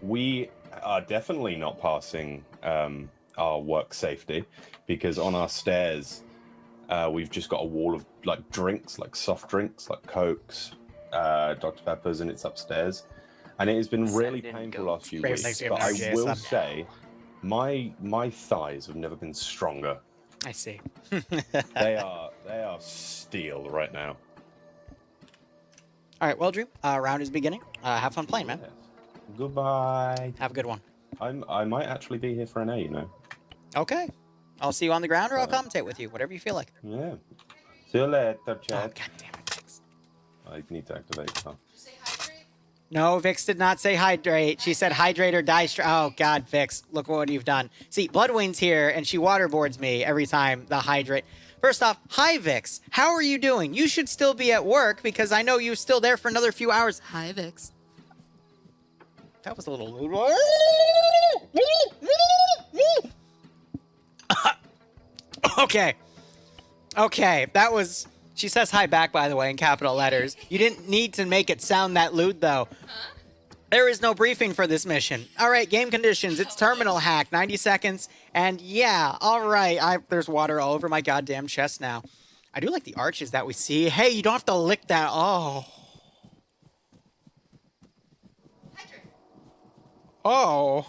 We are definitely not passing our work safety because on our stairs, we've just got a wall of like drinks, like soft drinks, like Cokes, Dr. Peppers, and it's upstairs. And it has been really painful the last few weeks. But I will say, my thighs have never been stronger. I see. They are steel right now. All right, well, Drew, round is beginning. Have fun playing, man. Yes. Goodbye. Have a good one. I might actually be here for an A, you know. Okay. I'll see you on the ground, or I'll commentate with you, whatever you feel like. Yeah. See you later, Oh, chat. God damn it, Vix. I need to activate stuff. No, Vix did not say hydrate. She said hydrate or die. Oh, God, Vix, look what you've done. See, Bloodwing's here, and she waterboards me every time the hydrate. First off, hi, Vix. How are you doing? You should still be at work, because I know you're still there for another few hours. Hi, Vix. That was a little... Okay. Okay, that was... She says hi back, by the way, in capital letters. You didn't need to make it sound that lewd, though. Huh? There is no briefing for this mission. All right, game conditions. It's terminal hack, 90 seconds. And yeah, all right. There's water all over my goddamn chest now. I do like the arches that we see. Hey, you don't have to lick that. Oh. Oh.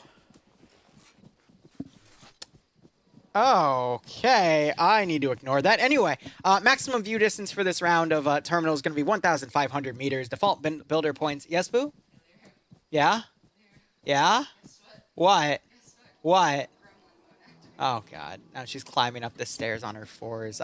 Okay, I need to ignore that. Anyway, maximum view distance for this round of terminal is going to be 1,500 meters. Default builder points. Yes, Boo? Yeah? Yeah? What? What? Oh, God. Now she's climbing up the stairs on her fours.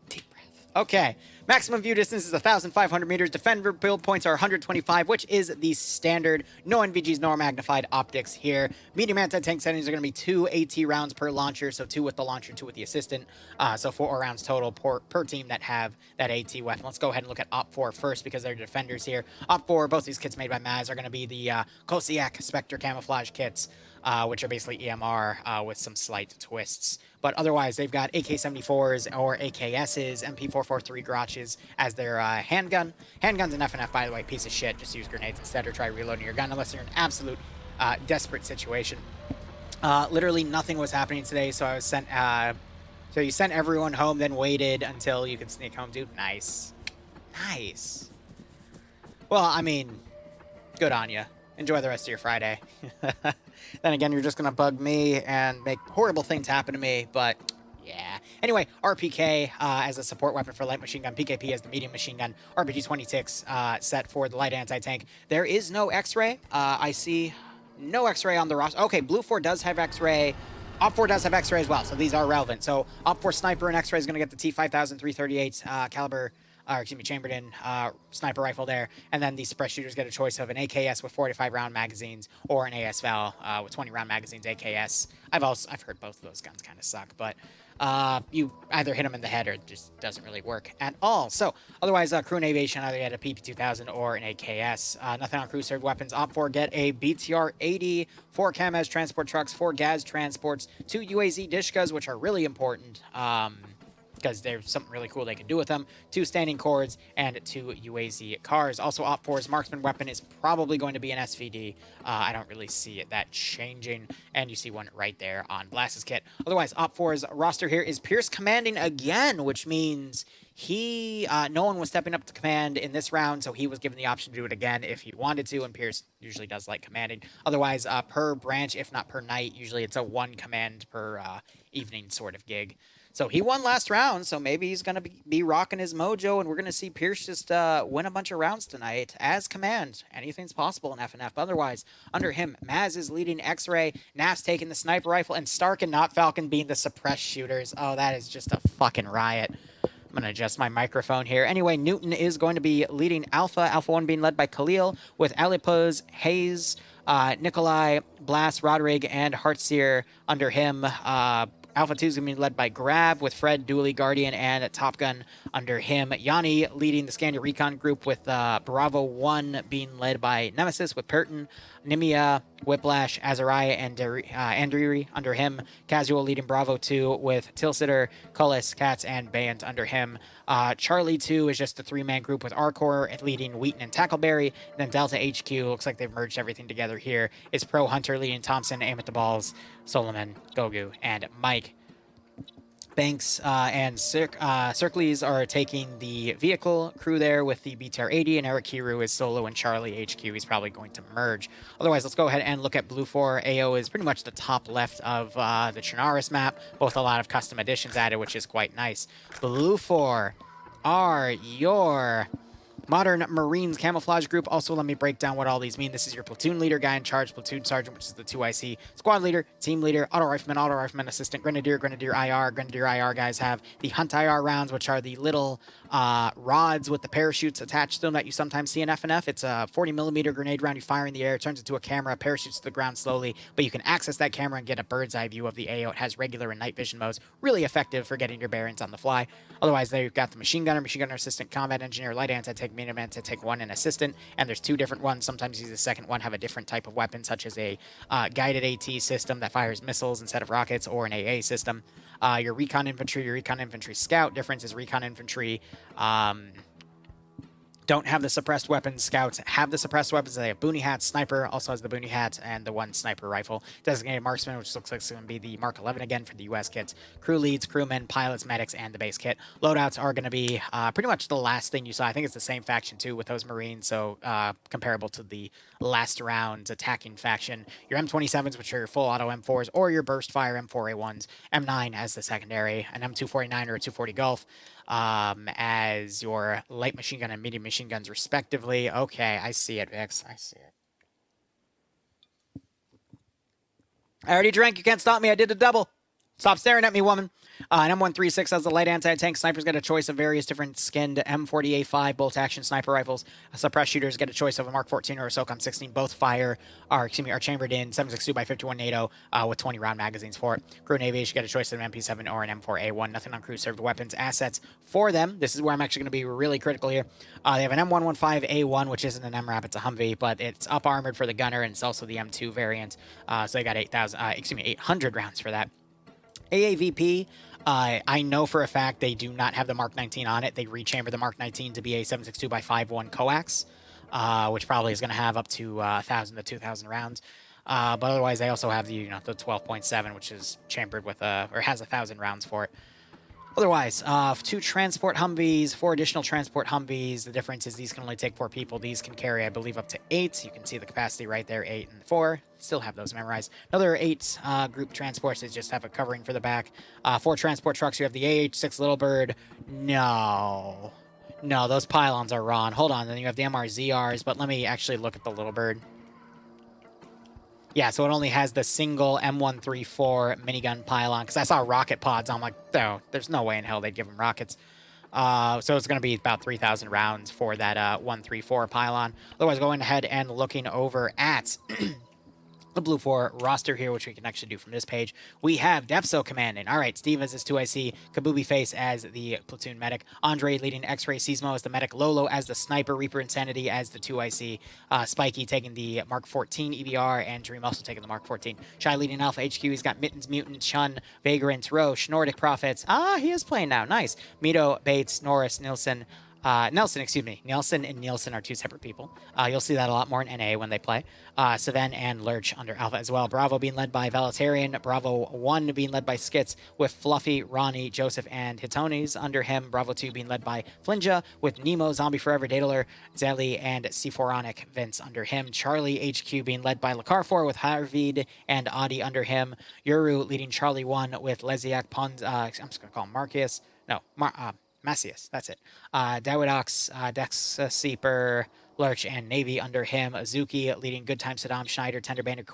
Deep breath. Okay. Maximum view distance is 1,500 meters. Defender build points are 125, which is the standard. No NVGs, nor magnified optics here. Medium anti-tank settings are going to be 2 AT rounds per launcher, so 2 with the launcher, 2 with the assistant. So 4 rounds total per team that have that AT weapon. Let's go ahead and look at Op 4 first because they're defenders here. Op 4, both these kits made by Maz are going to be the Kosiak Spectre camouflage kits, which are basically EMR with some slight twists. But otherwise, they've got AK-74s or AKSs, MP443 Grotches as their handgun. Handgun's an FNF, by the way, piece of shit. Just use grenades instead or try reloading your gun unless you're in an absolute desperate situation. Literally nothing was happening today, so I was sent... so you sent everyone home, then waited until you could sneak home, dude. Nice. Nice. Well, I mean, good on you. Enjoy the rest of your Friday. Then again, you're just going to bug me and make horrible things happen to me, but yeah. Anyway, RPK as a support weapon for light machine gun, PKP as the medium machine gun, RPG-26 set for the light anti-tank. There is no X-ray. I see no X-ray on the roster. Okay, Blue 4 does have X-ray. Op 4 does have X-ray as well, so these are relevant. So Op 4 Sniper and X-ray is going to get the T5338 caliber... chambered-in sniper rifle there, and then the suppressed shooters get a choice of an AKS with 45-round magazines or an ASVAL with 20-round magazines AKS. I've heard both of those guns kind of suck, but you either hit them in the head or it just doesn't really work at all. So otherwise, crew and aviation either get a PP2000 or an AKS. Nothing on crew served weapons. Op 4 get a BTR-80, 4 CAMAS transport trucks, 4 GAZ transports, 2 UAZ Dishkas, which are really important. Because there's something really cool they can do with them. 2 standing cords and 2 UAZ cars. Also, Op 4's marksman weapon is probably going to be an SVD. I don't really see that changing. And you see one right there on Blast's kit. Otherwise, Op 4's roster here is Pierce commanding again, which means no one was stepping up to command in this round, so he was given the option to do it again if he wanted to, and Pierce usually does like commanding. Otherwise, per branch, if not per night, usually it's a 1 command per evening sort of gig. So he won last round, so maybe he's going to be rocking his mojo, and we're going to see Pierce just win a bunch of rounds tonight as command. Anything's possible in FNF. Otherwise, under him, Maz is leading X-Ray, Naf's taking the sniper rifle, and Stark and Not Falcon being the suppressed shooters. Oh, that is just a fucking riot. I'm going to adjust my microphone here. Anyway, Newton is going to be leading Alpha. Alpha 1 being led by Khalil, with Alipuz, Hayes, Nikolai, Blast, Rodrigue, and Heartseer under him. Alpha 2 is going to be led by Grav with Fred, Dooley, Guardian, and Top Gun under him. Yanni leading the Scania Recon group with Bravo 1 being led by Nemesis with Perton, Nimia, Whiplash, Azariah, and Andriri under him. Casual leading Bravo 2 with Tilsiter, Cullis, Katz, and Band under him. Charlie 2 is just a 3-man group with Arcor leading Wheaton and Tackleberry. Then Delta HQ, looks like they've merged everything together here. It's Pro Hunter leading Thompson, Aim at the Balls, Solomon, Gogu, and Mike. Banks and Circles are taking the vehicle crew there with the BTR 80, and Eric Kiru is solo and Charlie HQ. He's probably going to merge. Otherwise, let's go ahead and look at Blue 4. AO is pretty much the top left of the Chernarus map. Both a lot of custom additions added, which is quite nice. Blue 4 are your Modern Marines camouflage group. Also, let me break down what all these mean. This is your platoon leader, guy in charge, platoon sergeant, which is the 2IC, squad leader, team leader, auto rifleman assistant, grenadier, grenadier IR guys have the hunt IR rounds, which are the little rods with the parachutes attached to them that you sometimes see in FNF. It's a 40mm grenade round you fire in the air, it turns into a camera, parachutes to the ground slowly, but you can access that camera and get a bird's eye view of the AO. It has regular and night vision modes, really effective for getting your bearings on the fly. Otherwise, there you've got the machine gunner assistant, combat engineer, light anti-tank, medium anti-tank 1, and assistant, and there's 2 different ones. Sometimes you use the second one, have a different type of weapon, such as a guided AT system that fires missiles instead of rockets, or an AA system. Your recon infantry scout. Difference is recon infantry don't have the suppressed weapons. Scouts have the suppressed weapons. They have boonie hats. Sniper also has the boonie hat and the 1 sniper rifle. Designated marksman, which looks like it's going to be the Mark 11 again for the US kits. Crew leads, crewmen, pilots, medics, and the base kit. Loadouts are going to be pretty much the last thing you saw. I think it's the same faction too with those Marines, so comparable to the last round's attacking faction. Your M27s, which are your full auto M4s, or your burst fire M4A1s. M9 as the secondary, an M249 or a 240 Gulf as your light machine gun and medium machine guns respectively. Okay, I see it, Vix. I see it. I already drank. You can't stop me. I did a double. Stop staring at me, woman. An M136 has the light anti-tank. Snipers get a choice of various different skinned M40A5 bolt-action sniper rifles. Suppressed shooters get a choice of a Mark 14 or a SOCOM 16. Both are chambered in 7.62x51 NATO with 20-round magazines for it. Crew and aviation get a choice of an MP7 or an M4A1. Nothing on crew served weapons assets for them. This is where I'm actually going to be really critical here. They have an M115A1, which isn't an MRAP, it's a Humvee, but it's up armored for the gunner, and it's also the M2 variant. So they got 800 rounds for that. AAVP, I know for a fact they do not have the Mark 19 on it. They rechambered the Mark 19 to be a 7.62x51 coax, which probably is going to have up to 1,000 to 2,000 rounds. But otherwise, they also have the the 12.7, which is chambered with or has 1,000 rounds for it. Otherwise, 2 transport Humvees, 4 additional transport Humvees. The difference is these can only take 4 people. These can carry, I believe, up to 8. You can see the capacity right there, 8 and 4. Still have those memorized. Another 8 group transports is just have a covering for the back. 4 transport trucks. You have the AH-6 Little Bird. No, those pylons are wrong. Hold on. Then you have the MRZRs, but let me actually look at the Little Bird. Yeah, so it only has the single M134 minigun pylon, because I saw rocket pods. I'm like, no, there's no way in hell they'd give them rockets. So it's going to be about 3,000 rounds for that 134 pylon. Otherwise, going ahead and looking over at the Blue 4 roster here, which we can actually do from this page. We have Defso commanding. All right, Steve as his 2IC, Kabubi Face as the platoon medic, Andre leading X-Ray Seismo as the medic, Lolo as the sniper, Reaper Insanity as the 2IC, Spiky taking the Mark 14 EBR, and Dream also taking the Mark 14. Shy leading Alpha HQ, he's got Mittens, Mutant, Chun, Vagrant, Roche, Nordic Prophets. He is playing now. Nice. Mito, Bates, Norris, Nelson and Nielsen are 2 separate people. You'll see that a lot more in NA when they play. Saven and Lurch under Alpha as well. Bravo being led by Velatarian. Bravo 1 being led by Skits with Fluffy, Ronnie, Joseph, and Hitones under him. Bravo 2 being led by Flinja with Nemo, Zombie Forever, Daedalur, Zelly, and C4onic Vince under him. Charlie HQ being led by Lacarfor with Harvid and Adi under him. Yuru leading Charlie 1 with Leziak Pons. I'm just going to call him Marcus. No, Macias, that's it. Dawidox, Dex Seeper, Lurch, and Navy under him. Azuki leading Good Time Saddam, Schneider, Tender Bandit,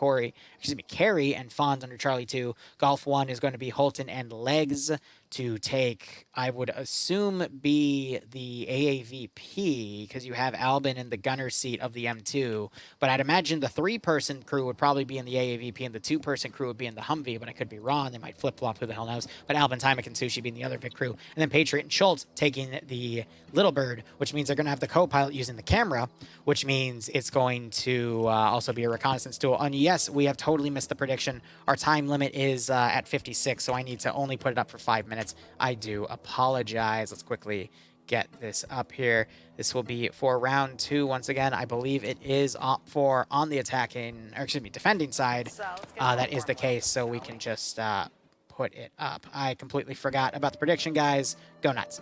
Carey, and Fond under Charlie 2. Golf 1 is going to be Holton and Legs. to take, I would assume, be the AAVP, because you have Albin in the gunner seat of the M2. But I'd imagine the 3-person crew would probably be in the AAVP, and the 2-person crew would be in the Humvee, but I could be wrong. They might flip-flop, who the hell knows. But Albin, Tymic, and Sushi being the other Vic crew. And then Patriot and Schultz taking the Little Bird, which means they're going to have the co-pilot using the camera, which means it's going to also be a reconnaissance tool. And yes, we have totally missed the prediction. Our time limit is at 56, so I need to only put it up for 5 minutes. I do apologize. Let's quickly get this up here. This will be for round 2. Once again, I believe it is OPFOR on the attacking, or excuse me, defending side. That is the case, so we can just put it up. I completely forgot about the prediction, guys. Go nuts.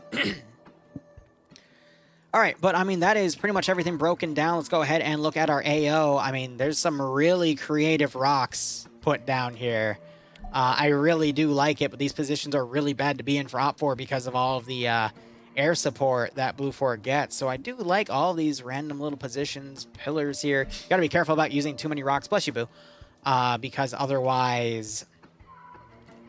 All right, but I mean, that is pretty much everything broken down. Let's go ahead and look at our AO. I mean, there's some really creative rocks put down here. I really do like it, but these positions are really bad to be in for OPFOR because of all of the air support that Blue 4 gets. So I do like all these random little positions, pillars here. You got to be careful about using too many rocks, bless you, Boo, because otherwise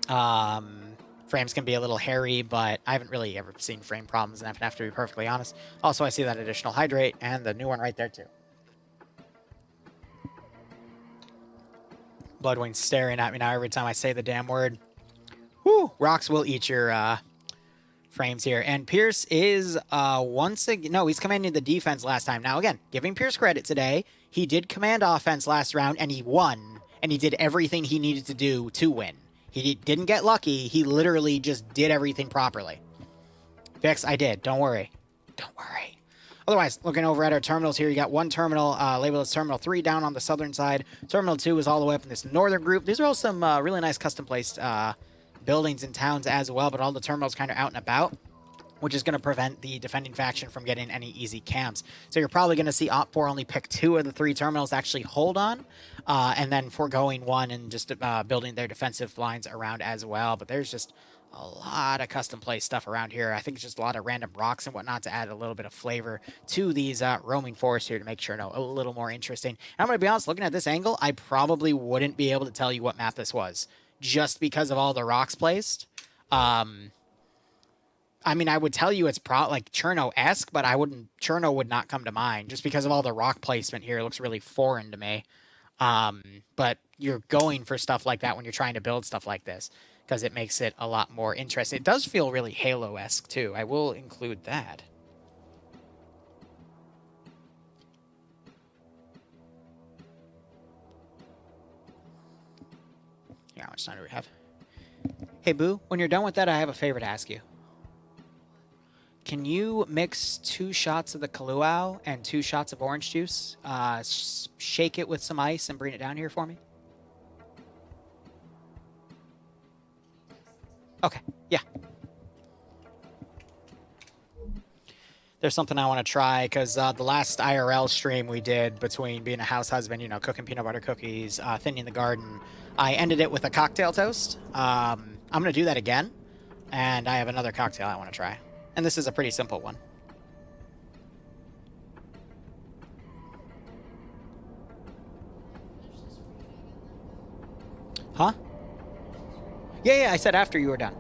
frames can be a little hairy, but I haven't really ever seen frame problems in FNF, to be perfectly honest. Also, I see that additional hydrate and the new one right there, too. Bloodwing's staring at me now every time I say the damn word. Woo! Rocks will eat your frames here. And Pierce is once again... No, he's commanding the defense last time. Now, again, giving Pierce credit today. He did command offense last round, and he won. And he did everything he needed to do to win. He didn't get lucky. He literally just did everything properly. Vix, I did. Don't worry. Don't worry. Otherwise, looking over at our terminals here, you got one terminal labeled as Terminal 3 down on the southern side. Terminal 2 is all the way up in this northern group. These are all some really nice custom-placed buildings and towns as well, but all the terminals kind of out and about, which is going to prevent the defending faction from getting any easy camps. So you're probably going to see OPFOR only pick 2 of the 3 terminals to actually hold on, and then foregoing one and just building their defensive lines around as well. But there's just a lot of custom-placed stuff around here. I think it's just a lot of random rocks and whatnot to add a little bit of flavor to these roaming forests here to make sure, a little more interesting. And I'm going to be honest, looking at this angle, I probably wouldn't be able to tell you what map this was, just because of all the rocks placed. I mean, I would tell you it's like Cherno-esque, but Cherno would not come to mind, just because of all the rock placement here. It looks really foreign to me. But you're going for stuff like that when you're trying to build stuff like this, because it makes it a lot more interesting. It does feel really Halo-esque, too. I will include that. Yeah, how much time do we have? Hey, Boo, when you're done with that, I have a favor to ask you. Can you mix 2 shots of the Kaluau and 2 shots of orange juice? Shake it with some ice and bring it down here for me? Okay, yeah. There's something I want to try, because the last IRL stream we did between being a house husband, cooking peanut butter cookies, thinning the garden, I ended it with a cocktail toast. I'm going to do that again, and I have another cocktail I want to try. And this is a pretty simple one. Huh? Yeah, I said after you were done.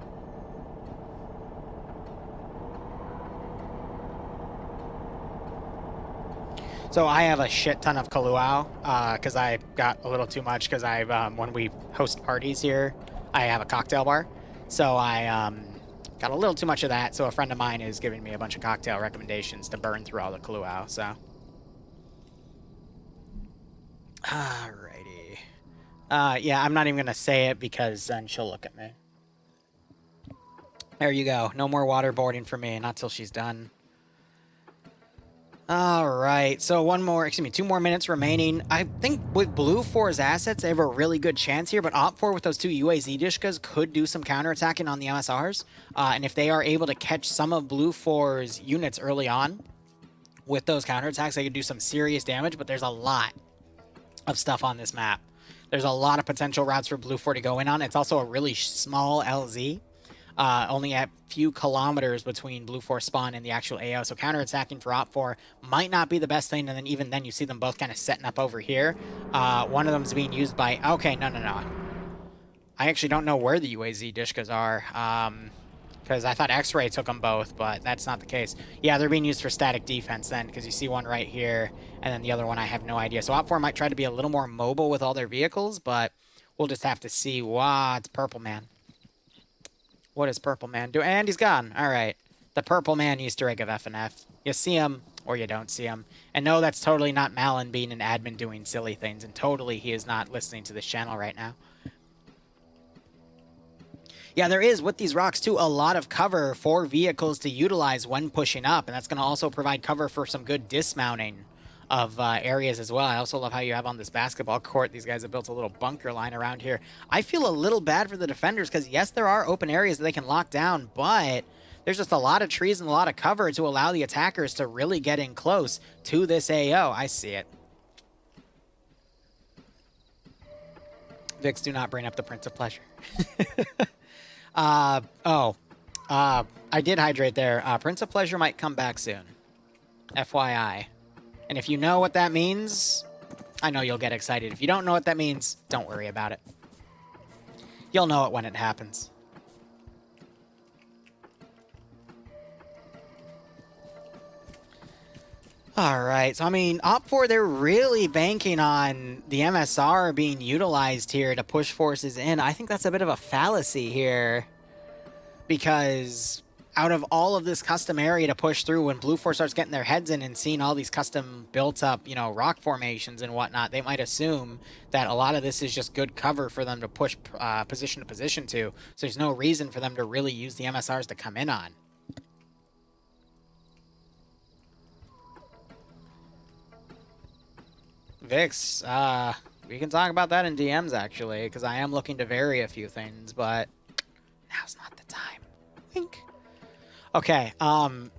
So I have a shit ton of Kaluau, because I got a little too much, because when we host parties here, I have a cocktail bar. So I got a little too much of that, so a friend of mine is giving me a bunch of cocktail recommendations to burn through all the Kaluau, so. Alrighty. Yeah, I'm not even going to say it, because then she'll look at me. There you go. No more waterboarding for me, not till she's done. All right, so 2 more minutes remaining. I think with Blue 4's assets, they have a really good chance here, but OPFOR with those 2 UAZ Dishkas could do some counterattacking on the MSRs. And if they are able to catch some of Blue 4's units early on with those counterattacks, they could do some serious damage, but there's a lot of stuff on this map. There's a lot of potential routes for Blue 4 to go in on. It's also a really small LZ. Only a few kilometers between Blue 4 spawn and the actual AO, so counterattacking for OPFOR might not be the best thing, and then even then you see them both kind of setting up over here. One of them is being used by... Okay, no. I actually don't know where the UAZ Dishkas are. Because I thought X-Ray took them both, but that's not the case. Yeah, they're being used for static defense then, because you see one right here, and then the other one I have no idea. So Op4 might try to be a little more mobile with all their vehicles, but we'll just have to see. Wow, it's Purple Man. What is Purple Man doing? And he's gone. All right. The Purple Man Easter egg of FNF. You see him, or you don't see him. And no, that's totally not Malin being an admin doing silly things, and totally he is not listening to this channel right now. Yeah, there is, with these rocks, too, a lot of cover for vehicles to utilize when pushing up, and that's going to also provide cover for some good dismounting of areas as well. I also love how you have on this basketball court, these guys have built a little bunker line around here. I feel a little bad for the defenders, because yes, there are open areas that they can lock down, but there's just a lot of trees and a lot of cover to allow the attackers to really get in close to this AO. I see it. Vix, do not bring up the Prince of Pleasure. I did hydrate there. Prince of Pleasure might come back soon. FYI. And if you know what that means, I know you'll get excited. If you don't know what that means, don't worry about it. You'll know it when it happens. All right, so I mean, Op4, they're really banking on the MSR being utilized here to push forces in. I think that's a bit of a fallacy here, because out of all of this custom area to push through, when Blue 4 starts getting their heads in and seeing all these custom built up, you know, rock formations and whatnot, they might assume that a lot of this is just good cover for them to push position to position to. So there's no reason for them to really use the MSRs to come in on. Vix, we can talk about that in DMs, actually, because I am looking to vary a few things, but now's not the time. Wink. Okay, I'm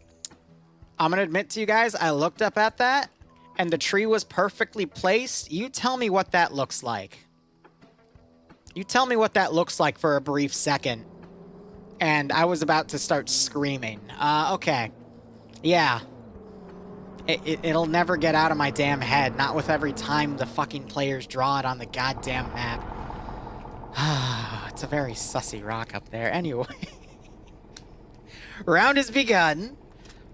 going to admit to you guys, I looked up at that, and the tree was perfectly placed. You tell me what that looks like. You tell me what that looks like for a brief second. And I was about to start screaming. Okay. Yeah. It'll never get out of my damn head. Not with every time the fucking players draw it on the goddamn map. It's a very sussy rock up there. Anyway. Round has begun.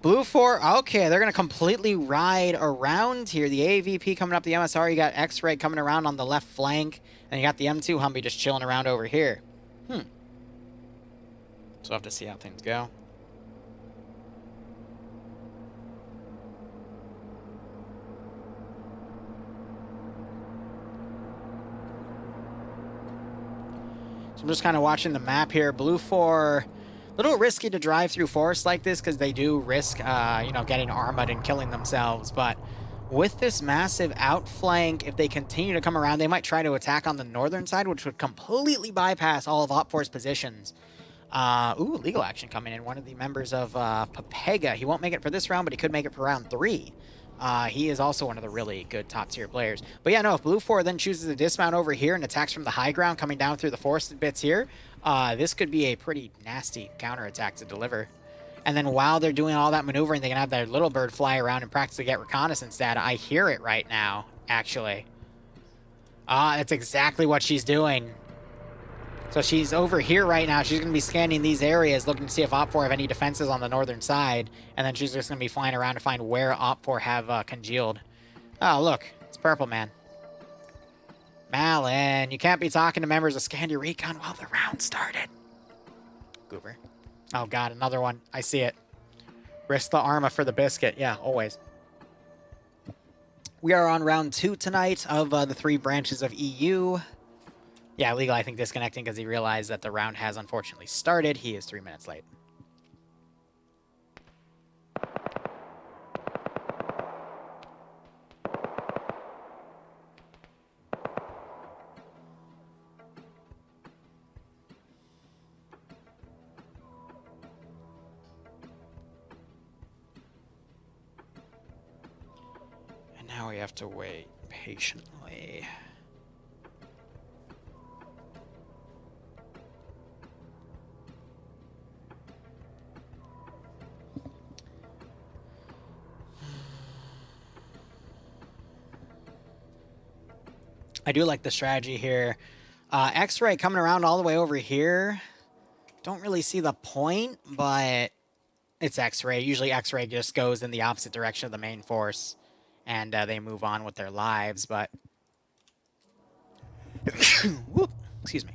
Blue 4, okay, they're going to completely ride around here. The AVP coming up the MSR. You got X-Ray coming around on the left flank. And you got the M2 Humvee just chilling around over here. So we'll have to see how things go. So I'm just kind of watching the map here. Blue 4, a little risky to drive through forests like this because they do risk, you know, getting armored and killing themselves. But with this massive outflank, if they continue to come around, they might try to attack on the northern side, which would completely bypass all of Op4's positions. Ooh, legal action coming in. One of the members of Papega. He won't make it for this round, but he could make it for round 3. He is also one of the really good top-tier players. But yeah, no, if Blue 4 then chooses to dismount over here and attacks from the high ground coming down through the forested bits here, this could be a pretty nasty counterattack to deliver. And then while they're doing all that maneuvering, they can have their little bird fly around and practically get reconnaissance data. I hear it right now, actually. That's exactly what she's doing. So she's over here right now. She's going to be scanning these areas, looking to see if Op4 have any defenses on the northern side. And then she's just going to be flying around to find where Op4 have congealed. Oh, look. It's Purple Man. Malin, you can't be talking to members of Scandi Recon while the round started. Goober. Oh, God, another one. I see it. Risk the Arma for the biscuit. Yeah, always. We are on round 2 tonight of the 3 branches of EU. Yeah, Legal, I think, disconnecting because he realized that the round has unfortunately started. He is 3 minutes late. And now we have to wait patiently. I do like the strategy here. X-Ray coming around all the way over here Don't really see the point, but it's X-ray. Usually X-ray just goes in the opposite direction of the main force, and they move on with their lives, but... Whoop. Excuse me.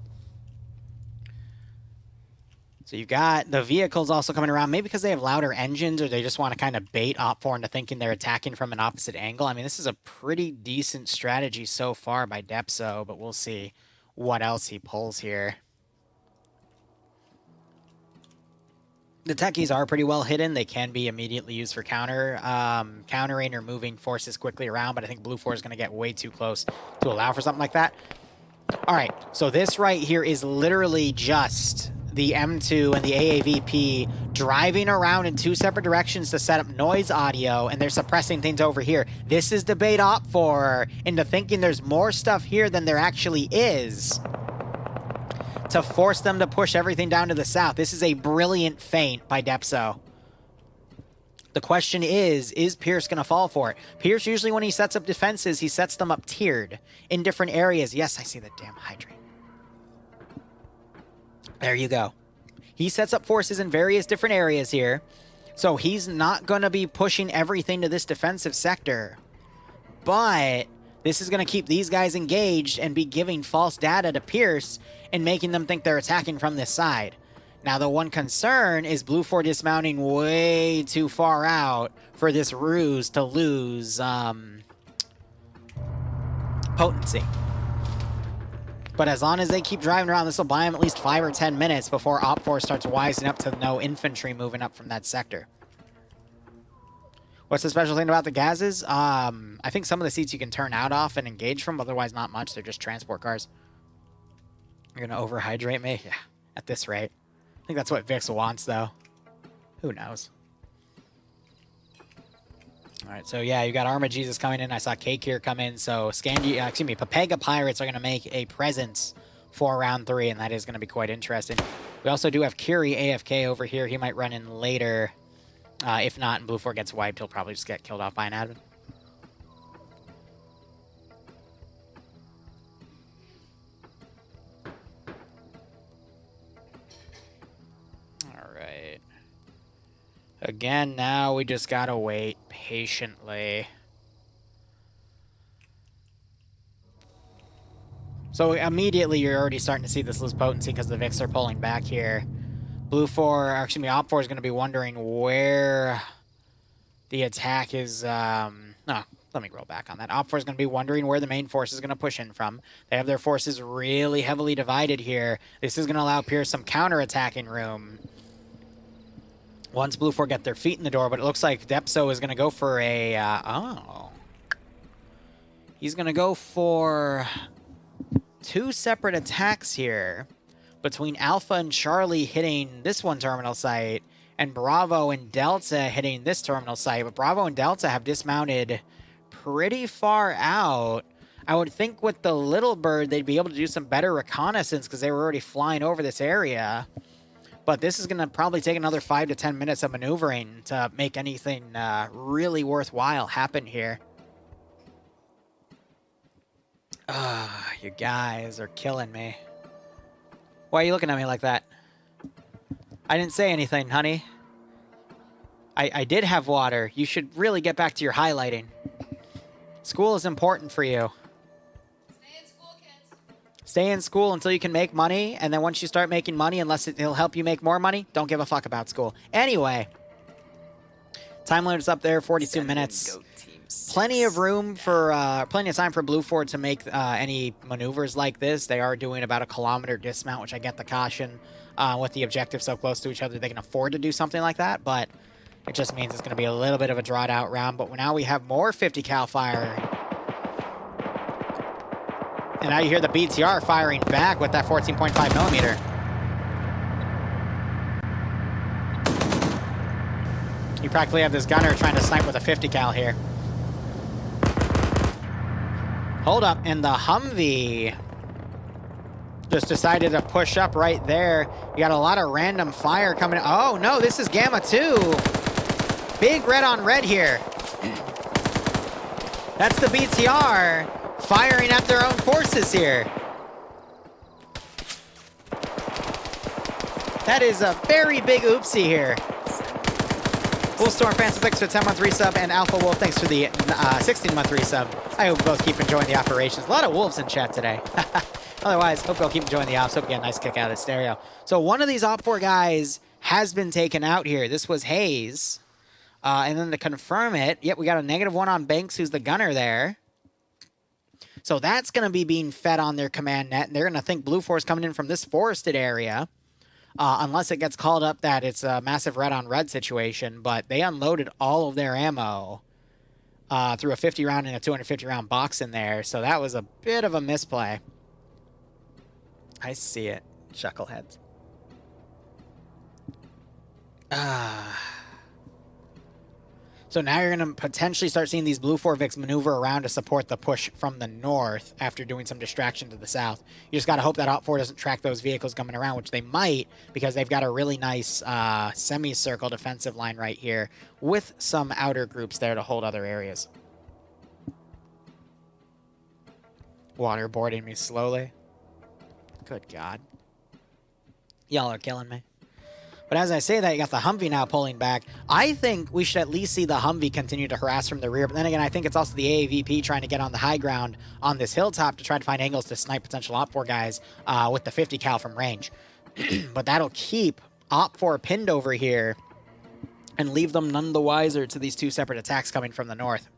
So you've got the vehicles also coming around, maybe because they have louder engines or they just want to kind of bait Op4 into thinking they're attacking from an opposite angle. I mean, this is a pretty decent strategy so far by Depso, but we'll see what else he pulls here. The techies are pretty well hidden. They can be immediately used for countering or moving forces quickly around, but I think Blue 4 is going to get way too close to allow for something like that. All right, so this right here is literally just the M2 and the AAVP driving around in two separate directions to set up noise audio, and they're suppressing things over here. This is debate Op4 into thinking there's more stuff here than there actually is to force them to push everything down to the south. This is a brilliant feint by Depso. The question is Pierce going to fall for it? Pierce, usually when he sets up defenses, he sets them up tiered in different areas. Yes, I see the damn hydrant. There you go. He sets up forces in various different areas here, so he's not going to be pushing everything to this defensive sector. But this is going to keep these guys engaged and be giving false data to Pierce and making them think they're attacking from this side. Now, the one concern is Blue 4 dismounting way too far out for this ruse to lose potency. But as long as they keep driving around, this will buy them at least 5 or 10 minutes before Op4 starts wising up to no infantry moving up from that sector. What's the special thing about the Gazes? I think some of the seats you can turn out off and engage from, otherwise not much. They're just transport cars. You're going to overhydrate me? Yeah, at this rate. I think that's what Vix wants, though. Who knows? All right, so yeah, you got Arma Jesus coming in. I saw Cake here come in. So Papega Pirates are going to make a presence for round 3, and that is going to be quite interesting. We also do have Curie AFK over here. He might run in later. If not, and Blue 4 gets wiped, he'll probably just get killed off by an admin. All right. Again, now we just gotta wait patiently. So immediately you're already starting to see this lose potency because the Vix are pulling back here. Blue 4, actually, Op4 is going to be wondering where the attack is. No, let me roll back on that. Op4 is going to be wondering where the main force is going to push in from. They have their forces really heavily divided here. This is going to allow Pierce some counter-attacking room once Blue 4 get their feet in the door, but it looks like Depso is going to go for a... He's going to go for 2 separate attacks here between Alpha and Charlie hitting this one terminal site and Bravo and Delta hitting this terminal site. But Bravo and Delta have dismounted pretty far out. I would think with the Little Bird, they'd be able to do some better reconnaissance because they were already flying over this area. But this is going to probably take another 5 to 10 minutes of maneuvering to make anything really worthwhile happen here. You guys are killing me. Why are you looking at me like that? I didn't say anything, honey. I did have water. You should really get back to your highlighting. School is important for you. Stay in school, kids. Stay in school until you can make money, and then once you start making money, unless it'll help you make more money, don't give a fuck about school. Anyway, time limit's up there, 42 minutes. Plenty of room for, plenty of time for Blue 4 to make any maneuvers like this. They are doing about a kilometer dismount, which I get the caution. With the objectives so close to each other, they can afford to do something like that, but it just means it's going to be a little bit of a drawed out round. But now we have more 50 cal fire. And now you hear the BTR firing back with that 14.5 millimeter. You practically have this gunner trying to snipe with a 50 cal here. Hold up, and the Humvee just decided to push up right there. You got a lot of random fire coming. Oh, no, this is Gamma 2. Big red on red here. That's the BTR firing at their own forces here. That is a very big oopsie here. Wolfstorm Phantom, thanks for the 10-month resub, and Alpha Wolf, thanks for the 16-month resub. I hope you both keep enjoying the operations. A lot of wolves in chat today. Otherwise, hope you'll keep enjoying the ops. Hope you get a nice kick out of the stereo. So one of these Op 4 guys has been taken out here. This was Hayes. And then to confirm it, yep, we got a -1 on Banks, who's the gunner there. So that's going to be being fed on their command net, and they're going to think Blue Force coming in from this forested area. Unless it gets called up that it's a massive red-on-red situation, but they unloaded all of their ammo through a 50-round and a 250-round box in there, so that was a bit of a misplay. I see it, chuckleheads. So now you're going to potentially start seeing these Blue 4 Vics maneuver around to support the push from the north after doing some distraction to the south. You just got to hope that Op 4 doesn't track those vehicles coming around, which they might, because they've got a really nice semicircle defensive line right here with some outer groups there to hold other areas. Waterboarding me slowly. Good God. Y'all are killing me. But as I say that, you got the Humvee now pulling back. I think we should at least see the Humvee continue to harass from the rear. But then again, I think it's also the AAVP trying to get on the high ground on this hilltop to try to find angles to snipe potential Op 4 guys with the 50 cal from range. But that'll keep Op 4 pinned over here and leave them none the wiser to these two separate attacks coming from the north.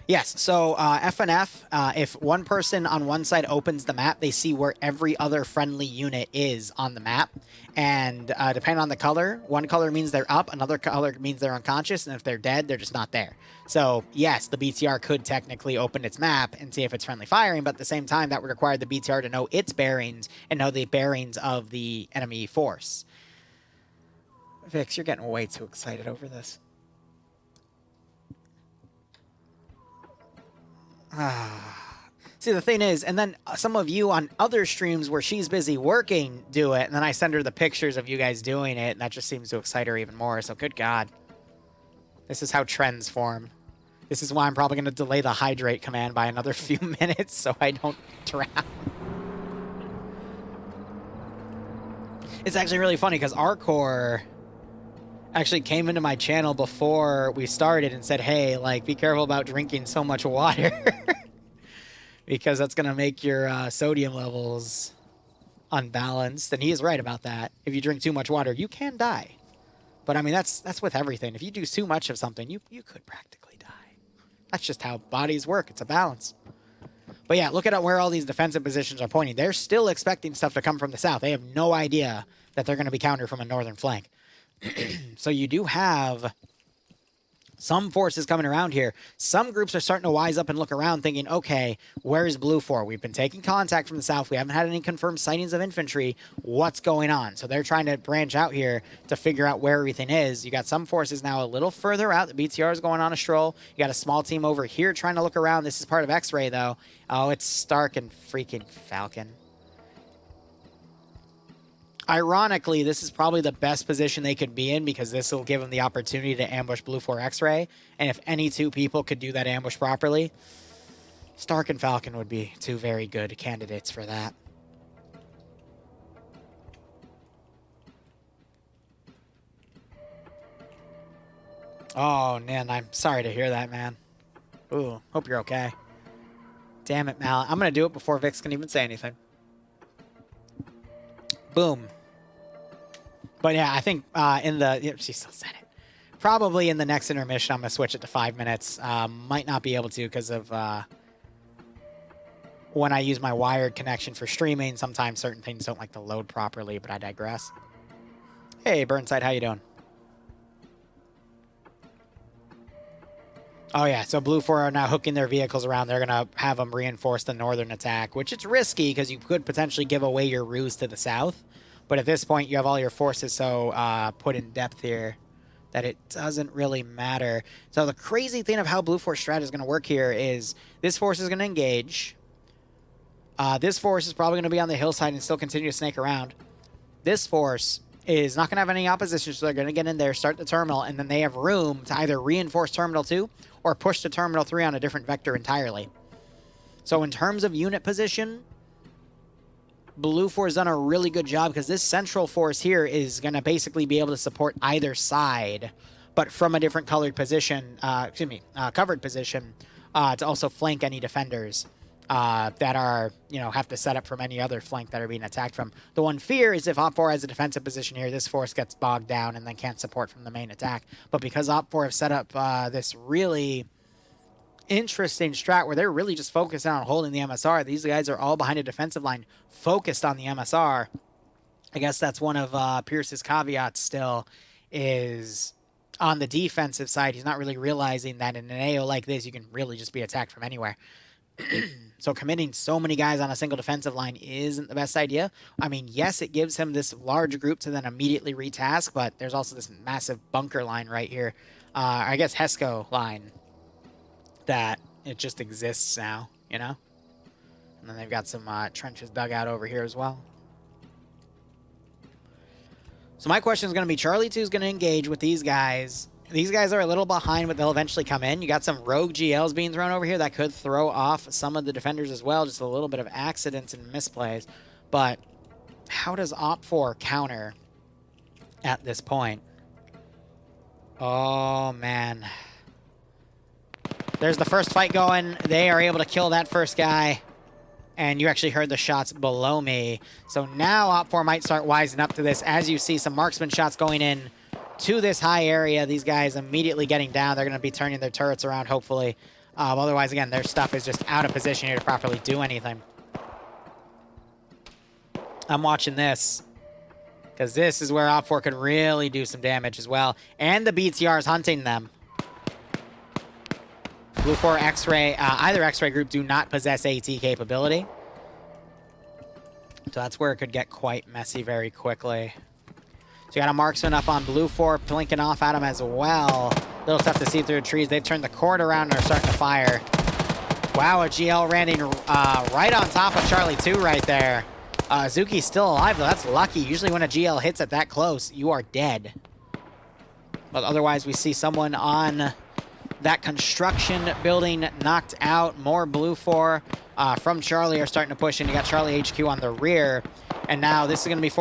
Yes, so FNF, if one person on one side opens the map, they see where every other friendly unit is on the map. And depending on the color, one color means they're up, another color means they're unconscious, and if they're dead, they're just not there. So, yes, the BTR could technically open its map and see if it's friendly firing, but at the same time, that would require the BTR to know its bearings and know the bearings of the enemy force. Vix, you're getting way too excited over this. See, the thing is, and then some of you on other streams where she's busy working do it, and then I send her the pictures of you guys doing it, and that just seems to excite her even more. So, good God. This is how trends form. This is why I'm probably going to delay the hydrate command by another few minutes so I don't drown. It's actually really funny because Arcor actually came into my channel before we started and said, hey, like, be careful about drinking so much water because that's going to make your sodium levels unbalanced. And he is right about that. If you drink too much water, you can die. But I mean, that's with everything. If you do too much of something, you could practically die. That's just how bodies work. It's a balance. But yeah, look at where all these defensive positions are pointing. They're still expecting stuff to come from the south. They have no idea that they're going to be countered from a northern flank. So you do have some forces coming around here. Some groups are starting to wise up and look around thinking, okay, where is Blue 4? We've been taking contact from the south. We haven't had any confirmed sightings of infantry. What's going on? So they're trying to branch out here to figure out where everything is. You got some forces now a little further out. The BTR is going on a stroll. You got a small team over here trying to look around. This is part of X-Ray, though. Oh, it's Stark and freaking Falcon. Ironically, this is probably the best position they could be in because this will give them the opportunity to ambush Blue 4 X-Ray. And if any two people could do that ambush properly, Stark and Falcon would be two very good candidates for that. Oh, man, I'm sorry to hear that, man. Ooh, hope you're okay. Damn it, Mal. I'm going to do it before Vix can even say anything. Boom. But yeah, I think in the... Yeah, she still said it. Probably in the next intermission, I'm going to switch it to 5 minutes. Might not be able to because of when I use my wired connection for streaming. Sometimes certain things don't like to load properly, but I digress. Hey, Burnside, how you doing? Oh, yeah, so Blue 4 are now hooking their vehicles around. They're going to have them reinforce the northern attack, which it's risky because you could potentially give away your ruse to the south. But at this point, you have all your forces so put in depth here that it doesn't really matter. So the crazy thing of how Blue 4 strat is going to work here is this force is going to engage. This force is probably going to be on the hillside and still continue to snake around. This force is not going to have any opposition, so they're going to get in there, start the terminal, and then they have room to either reinforce Terminal 2 or push to Terminal 3 on a different vector entirely. So in terms of unit position, Blue 4's done a really good job because this central force here is going to basically be able to support either side, but from a different colored position, covered position, to also flank any defenders that are, have to set up from any other flank that are being attacked from. The one fear is if Op4 has a defensive position here, this force gets bogged down and then can't support from the main attack. But because Op4 have set up this really interesting strat where they're really just focused on holding the MSR, these guys are all behind a defensive line, focused on the MSR. I guess that's one of Pierce's caveats still, is on the defensive side, he's not really realizing that in an AO like this, you can really just be attacked from anywhere. So committing so many guys on a single defensive line isn't the best idea. I mean, yes, it gives him this large group to then immediately retask, but there's also this massive bunker line right here. I guess Hesco line that it just exists now, And then they've got some trenches dug out over here as well. So my question is going to be, Charlie 2 is going to engage with these guys. These guys are a little behind, but they'll eventually come in. You got some rogue GLs being thrown over here that could throw off some of the defenders as well. Just a little bit of accidents and misplays. But how does Op4 counter at this point? Oh, man. There's the first fight going. They are able to kill that first guy. And you actually heard the shots below me. So now Op4 might start wising up to this. As you see some marksman shots going in to this high area, these guys immediately getting down. They're going to be turning their turrets around, hopefully. Otherwise, again, their stuff is just out of position here to properly do anything. I'm watching this, because this is where Op4 could really do some damage as well. And the BTR is hunting them. Blue 4 X-Ray, either X-Ray group do not possess AT capability. So that's where it could get quite messy very quickly. So you got a marksman up on Blue 4, blinking off at him as well. A little tough to see through the trees. They've turned the court around and are starting to fire. Wow, a GL landing right on top of Charlie 2 right there. Zuki's still alive, though. That's lucky. Usually when a GL hits at that close, you are dead. But otherwise, we see someone on that construction building knocked out. More Blue 4 from Charlie are starting to push in. You got Charlie HQ on the rear. And now this is going to be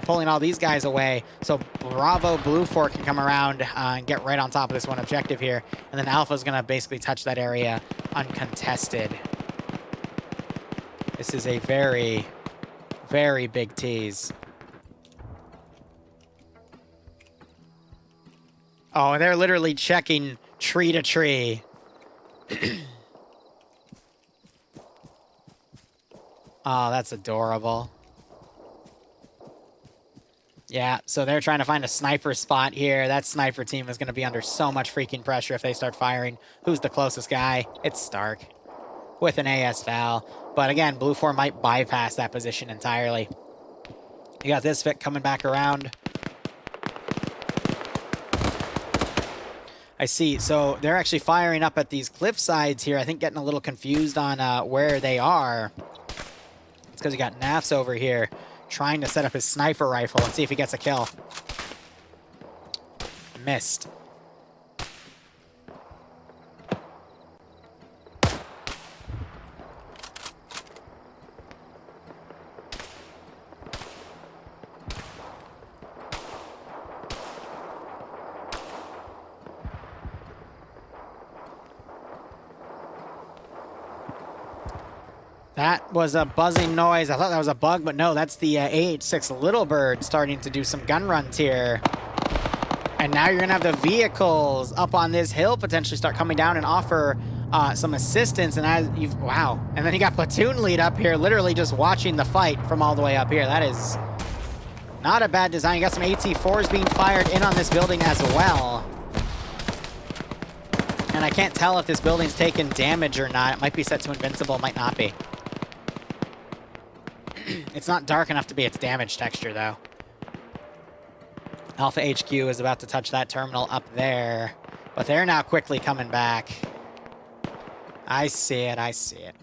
pulling all these guys away. So Bravo Blue 4 can come around and get right on top of this one objective here. And then Alpha's going to basically touch that area uncontested. This is a very, very big tease. Oh, they're literally checking tree to tree. Oh, that's adorable. Yeah, so they're trying to find a sniper spot here. That sniper team is going to be under so much freaking pressure if they start firing. Who's the closest guy? It's Stark with an AS Val. But again, Blue 4 might bypass that position entirely. You got this Vic coming back around. I see. So they're actually firing up at these cliff sides here. I think getting a little confused on where they are. It's because you got Nafs over here trying to set up his sniper rifle and see if he gets a kill. Missed. That was a buzzing noise. I thought that was a bug, but no, that's the AH-6 Little Bird starting to do some gun runs here. And now you're going to have the vehicles up on this hill potentially start coming down and offer some assistance. And as you've, wow. And then you got platoon lead up here, literally just watching the fight from all the way up here. That is not a bad design. You got some AT-4s being fired in on this building as well. And I can't tell if this building's taken damage or not. It might be set to invincible, might not be. It's not dark enough to be its damage texture, though. Alpha HQ is about to touch that terminal up there. But they're now quickly coming back. I see it, I see it.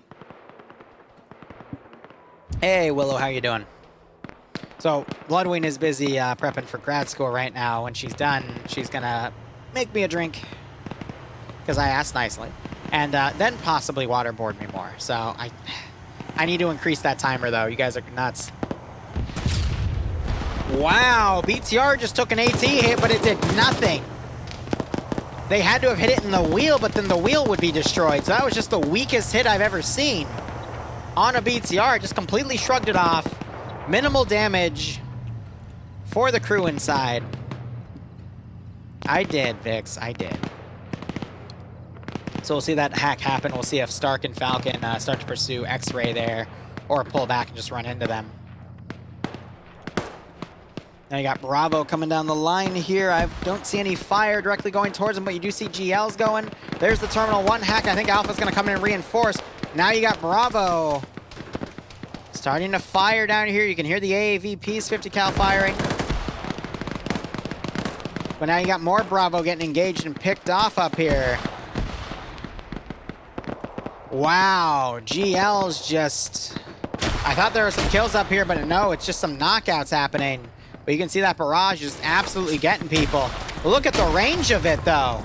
Hey, Willow, how you doing? So, Bloodwing is busy prepping for grad school right now. When she's done, she's gonna make me a drink. Because I asked nicely. And then possibly waterboard me more. So, I need to increase that timer, though. You guys are nuts. Wow, BTR just took an AT hit, but it did nothing. They had to have hit it in the wheel, but then the wheel would be destroyed. So that was just the weakest hit I've ever seen on a BTR. Just completely shrugged it off. Minimal damage for the crew inside. I did, Vix. I did. So we'll see that hack happen. We'll see if Stark and Falcon start to pursue X-Ray there or pull back and just run into them. Now you got Bravo coming down the line here. I don't see any fire directly going towards him, but you do see GLs going. There's the Terminal 1 hack. I think Alpha's going to come in and reinforce. Now you got Bravo starting to fire down here. You can hear the AAVPs 50 cal firing. But now you got more Bravo getting engaged and picked off up here. Wow, GL's just... I thought there were some kills up here, but no, it's just some knockouts happening. But you can see that barrage just absolutely getting people. Look at the range of it, though.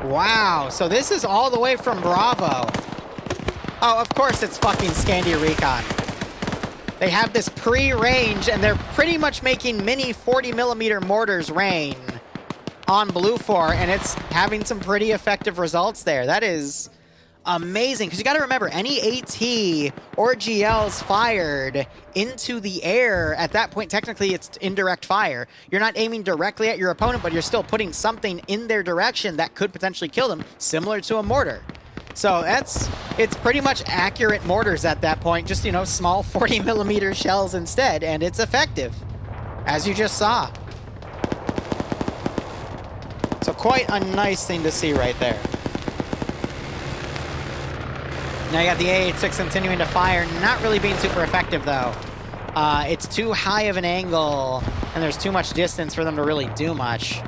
Wow, so this is all the way from Bravo. Oh, of course it's fucking Scandia Recon. They have this pre-range, and they're pretty much making mini 40mm mortars rain on Blue 4, and it's having some pretty effective results there. That is amazing, because you got to remember, any AT or GLs fired into the air, at that point, technically, it's indirect fire. You're not aiming directly at your opponent, but you're still putting something in their direction that could potentially kill them, similar to a mortar. So it's pretty much accurate mortars at that point, just, you know, small 40mm shells instead, and it's effective, as you just saw. So quite a nice thing to see right there. Now you got the A86 continuing to fire, not really being super effective though. It's too high of an angle, and there's too much distance for them to really do much.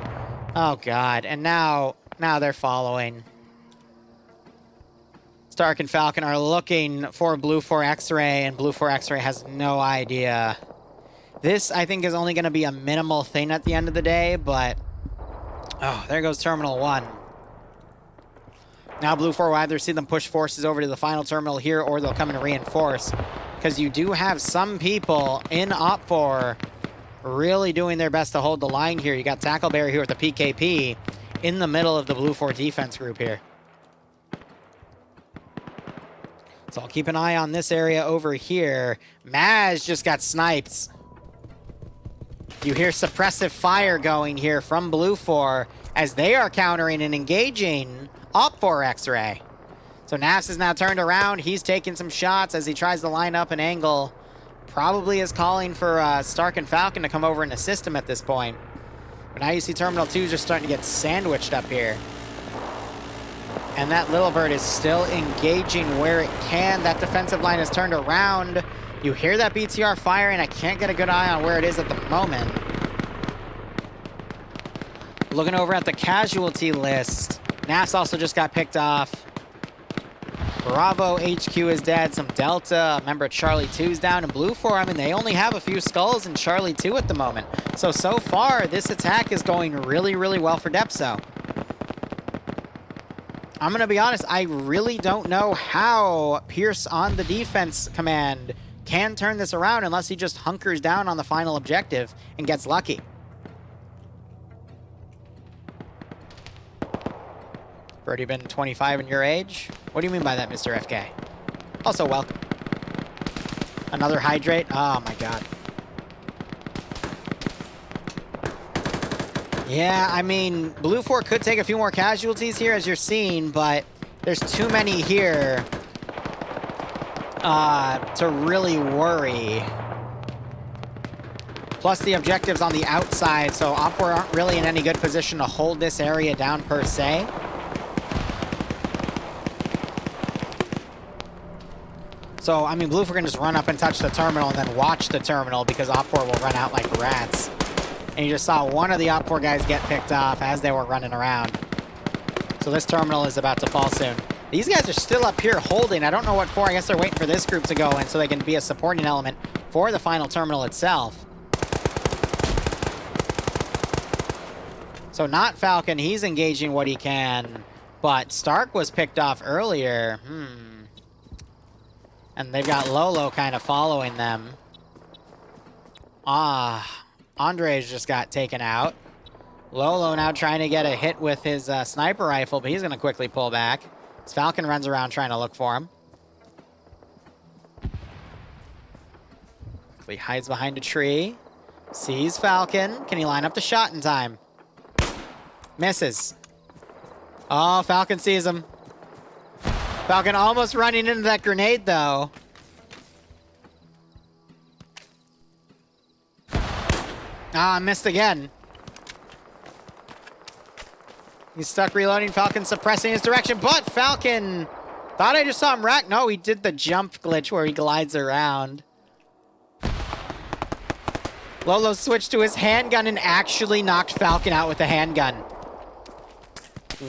Oh god, and now they're following. Stark and Falcon are looking for Blue 4 X-Ray, and Blue 4 X-Ray has no idea. This, I think, is only going to be a minimal thing at the end of the day, but... Oh, there goes Terminal 1. Now Blue 4 will either see them push forces over to the final terminal here, or they'll come and reinforce. Because you do have some people in Op4 really doing their best to hold the line here. You got Tackleberry here with the PKP in the middle of the Blue 4 defense group here. So I'll keep an eye on this area over here. Maz just got sniped. You hear suppressive fire going here from Blue 4 as they are countering and engaging Op4 X-Ray. So Nafs is now turned around. He's taking some shots as he tries to line up an angle. Probably is calling for Stark and Falcon to come over and assist him at this point. But now you see Terminal 2 just starting to get sandwiched up here. And that Little Bird is still engaging where it can. That defensive line is turned around. You hear that BTR firing. I can't get a good eye on where it is at the moment. Looking over at the casualty list. Nafs also just got picked off. Bravo HQ is dead. Some Delta. Remember, Charlie 2's down. And Blue 4, I mean, they only have a few skulls in Charlie 2 at the moment. So far, this attack is going really, really well for Depso. I'm going to be honest, I really don't know how Pierce on the defense command can turn this around unless he just hunkers down on the final objective and gets lucky. Already been 25 in your age? What do you mean by that, Mr. FK? Also, welcome. Another hydrate? Oh my god. Yeah, I mean, Blue 4 could take a few more casualties here, as you're seeing, but there's too many here to really worry. Plus, the objective's on the outside, so Op4 aren't really in any good position to hold this area down per se. So, I mean, Blue 4 can just run up and touch the terminal and then watch the terminal because Op4 will run out like rats. And you just saw one of the Op4 guys get picked off as they were running around. So this terminal is about to fall soon. These guys are still up here holding. I don't know what for. I guess they're waiting for this group to go in so they can be a supporting element for the final terminal itself. So not Falcon. He's engaging what he can. But Stark was picked off earlier. And they've got Lolo kind of following them. Andres just got taken out. Lolo now trying to get a hit with his sniper rifle, but he's going to quickly pull back. His Falcon runs around trying to look for him. He hides behind a tree. Sees Falcon. Can he line up the shot in time? Misses. Oh, Falcon sees him. Falcon almost running into that grenade, though. Missed again. He's stuck reloading. Falcon suppressing his direction, but Falcon thought I just saw him rack. No, he did the jump glitch where he glides around. Lolo switched to his handgun and actually knocked Falcon out with the handgun.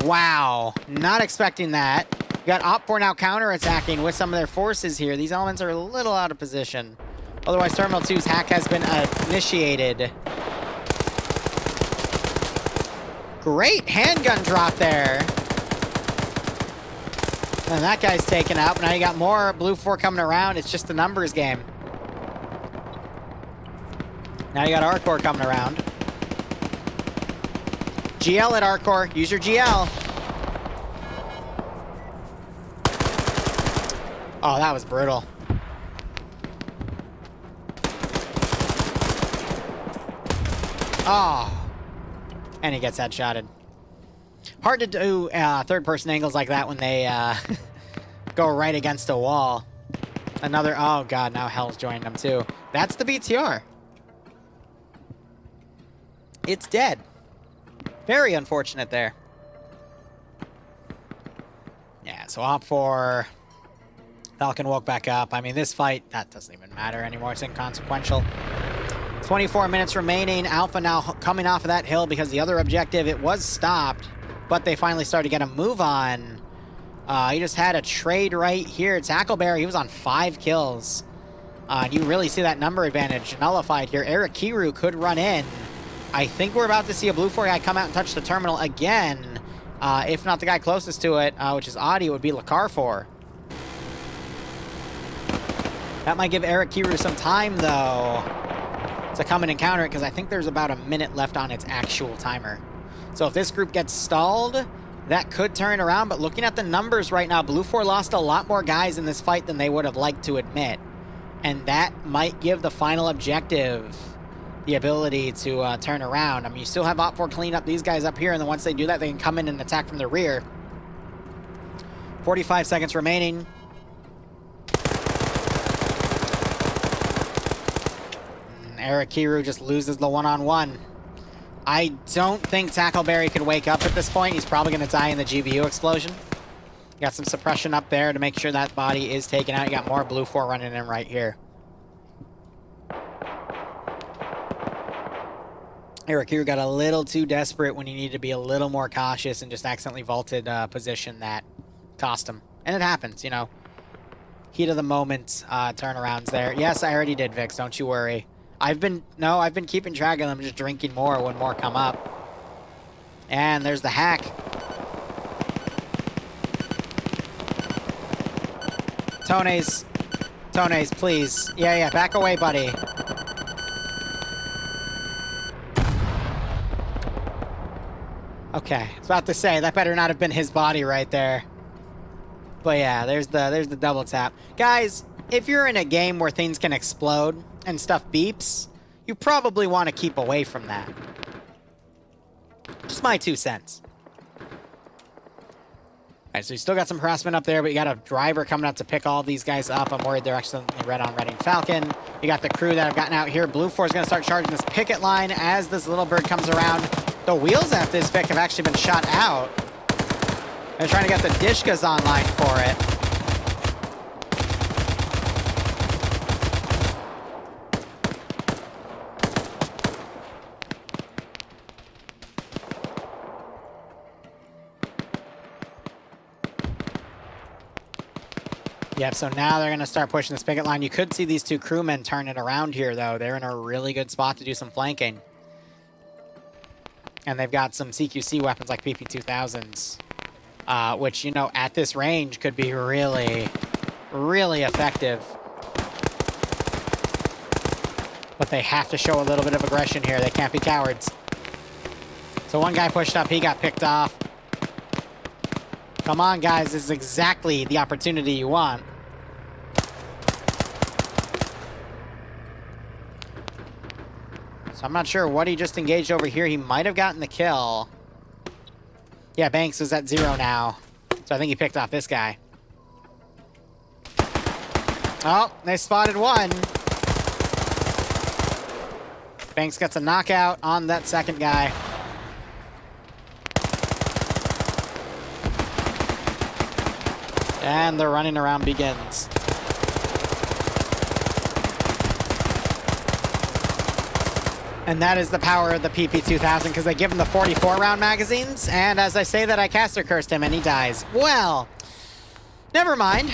Wow. Not expecting that. We got Op4 now counterattacking with some of their forces here. These elements are a little out of position. Otherwise, Terminal 2's hack has been initiated. Great handgun drop there. And that guy's taken out. Now you got more Blue 4 coming around. It's just a numbers game. Now you got Arcor coming around. GL at Arcor. Use your GL. Oh, that was brutal. Oh. And he gets headshotted. Hard to do third-person angles like that when they go right against a wall. Another... Oh, God. Now Hell's joining them, too. That's the BTR. It's dead. Very unfortunate there. Yeah, so Op4... Falcon woke back up. I mean, this fight, that doesn't even matter anymore. It's inconsequential. 24 minutes remaining. Alpha now coming off of that hill because the other objective, it was stopped, but they finally started to get a move on. He just had a trade right here. Tackleberry, he was on 5 kills. You really see that number advantage nullified here. Eric Kiru could run in. I think we're about to see a Blue 4 guy come out and touch the terminal again. If not the guy closest to it, which is Audi, it would be Lcpl. That might give Eric Kiru some time, though, to come in and counter it, because I think there's about a minute left on its actual timer. So if this group gets stalled, that could turn around. But looking at the numbers right now, Blue 4 lost a lot more guys in this fight than they would have liked to admit. And that might give the final objective the ability to turn around. I mean, you still have Op4 clean up these guys up here, and then once they do that, they can come in and attack from the rear. 45 seconds remaining. Eric Kiru just loses the one-on-one. I don't think Tackleberry could wake up at this point. He's probably going to die in the GBU explosion. Got some suppression up there to make sure that body is taken out. You got more Blue 4 running in right here. Eric Kiru got a little too desperate when he needed to be a little more cautious and just accidentally vaulted a position that cost him. And it happens, you know. Heat of the moment turnarounds there. Yes, I already did, Vix. Don't you worry. I've been keeping track of them, just drinking more when more come up. And there's the hack. Tones, please. Yeah, back away, buddy. Okay, I was about to say, that better not have been his body right there. But yeah, there's the double tap. Guys, if you're in a game where things can explode and stuff beeps, you probably want to keep away from that. Just my 2 cents. Alright, so you still got some harassment up there, but you got a driver coming out to pick all these guys up. I'm worried they're accidentally red on Reading Falcon. You got the crew that have gotten out here. Blue 4 is going to start charging this picket line as this little bird comes around. The wheels at this Vic have actually been shot out. They're trying to get the Dishkas online for it. Yep, so now they're going to start pushing this picket line. You could see these 2 crewmen turn it around here, though. They're in a really good spot to do some flanking. And they've got some CQC weapons like PP-2000s, which, you know, at this range could be really, really effective. But they have to show a little bit of aggression here. They can't be cowards. So one guy pushed up, he got picked off. Come on, guys, this is exactly the opportunity you want. So I'm not sure what he just engaged over here. He might have gotten the kill. Yeah, Banks is at 0 now. So I think he picked off this guy. Oh, they spotted one. Banks gets a knockout on that second guy. And the running around begins. And that is the power of the PP2000, because they give him the 44-round magazines, and as I say that, I caster cursed him, and he dies. Well, never mind.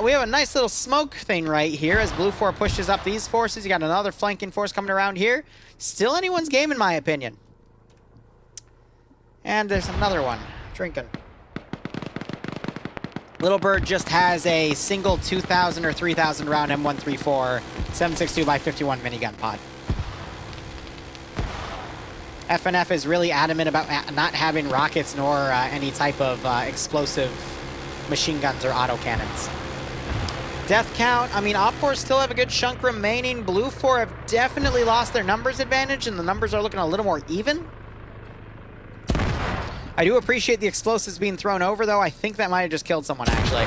We have a nice little smoke thing right here as Blue 4 pushes up these forces. You got another flanking force coming around here. Still anyone's game, in my opinion. And there's another one. Drinking. Little Bird just has a single 2,000 or 3,000 round M134 7.62 by 51 minigun pod. FNF is really adamant about not having rockets nor any type of explosive machine guns or autocannons. Death count, I mean, Op4 still have a good chunk remaining. Blue 4 have definitely lost their numbers advantage, and the numbers are looking a little more even. I do appreciate the explosives being thrown over, though. I think that might have just killed someone, actually.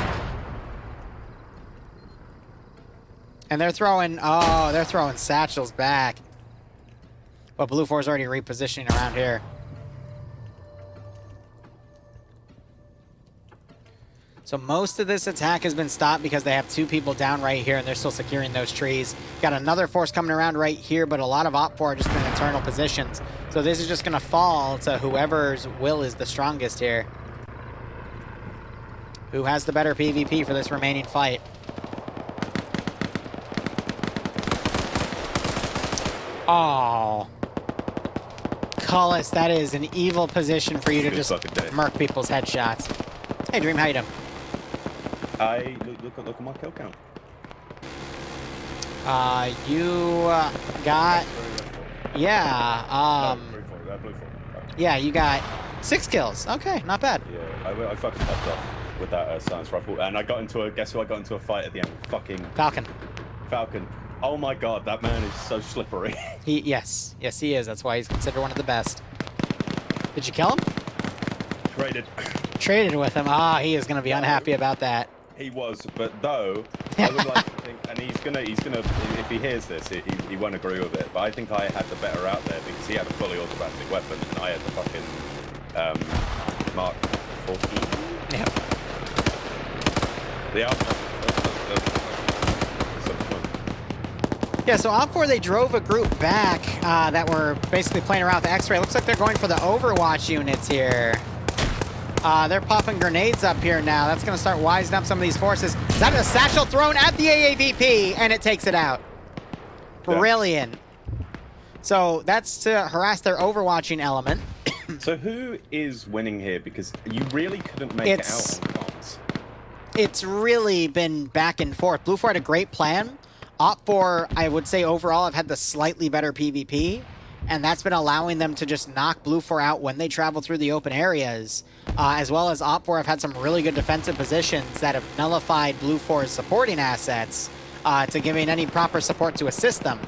And they're throwing, oh, they're throwing satchels back. But Blue 4 is already repositioning around here. So most of this attack has been stopped because they have 2 people down right here, and they're still securing those trees. Got another force coming around right here, but a lot of Op4 are just in internal positions. So this is just going to fall to whoever's will is the strongest here. Who has the better PvP for this remaining fight. Oh. Cullis, that is an evil position for you to just murk people's headshots. Hey, Dream, how you doing? Look at my kill count. You got... Yeah, yeah, you got 6 kills. Okay, not bad. Yeah, I fucking popped off with that science rifle, and I got into a... Guess who I got into a fight at the end? Fucking... Falcon. Falcon. Oh my god, that man is so slippery. Yes, he is. That's why he's considered one of the best. Did you kill him? Traded. Traded with him. Ah, he is going to be unhappy about that. He was, but though, I would like to think, and he's gonna, if he hears this, he won't agree with it, but I think I had the better out there because he had a fully automatic weapon and I had the fucking, Mark 14. Yeah. The Arma. Yeah, so Op4, they drove a group back that were basically playing around with the X-ray. Looks like they're going for the Overwatch units here. They're popping grenades up here now. That's going to start wising up some of these forces. Is that a satchel thrown at the AAVP? And it takes it out. Brilliant. So that's to harass their overwatching element. So who is winning here? Because you really couldn't make it out on comms. It's really been back and forth. Blue 4 had a great plan. Op4, I would say overall, have had the slightly better PvP. And that's been allowing them to just knock Blue 4 out when they travel through the open areas. As well as Op4 have had some really good defensive positions that have nullified Blue 4's supporting assets to giving any proper support to assist them.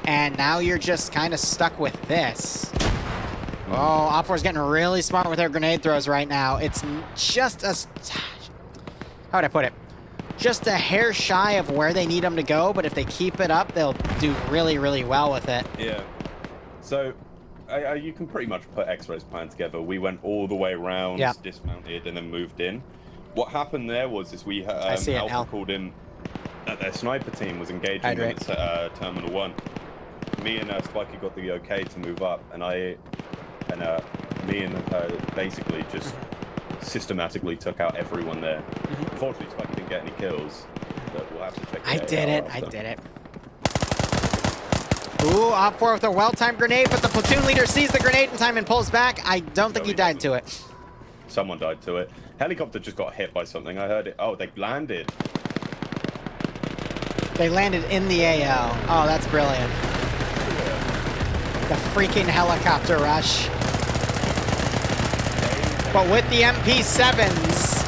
And now you're just kind of stuck with this. Oh, Op4's getting really smart with their grenade throws right now. It's just a... How would I put it? Just a hair shy of where they need them to go, but if they keep it up, they'll do really, really well with it. Yeah. So, you can pretty much put X-Ray's plan together. We went all the way around, dismounted, and then moved in. What happened there was we Alpha called in that their sniper team was engaging them at Terminal 1. Me and Spiky got the okay to move up, and me and basically just systematically took out everyone there. Unfortunately, Spiky didn't get any kills, but we'll have to check I did it. Ooh, Op4 with a well-timed grenade, but the platoon leader sees the grenade in time and pulls back. I don't think he died to it. Someone died to it. Helicopter just got hit by something. I heard it. Oh, they landed. They landed in the AO. Oh, that's brilliant. The freaking helicopter rush. But with the MP7s.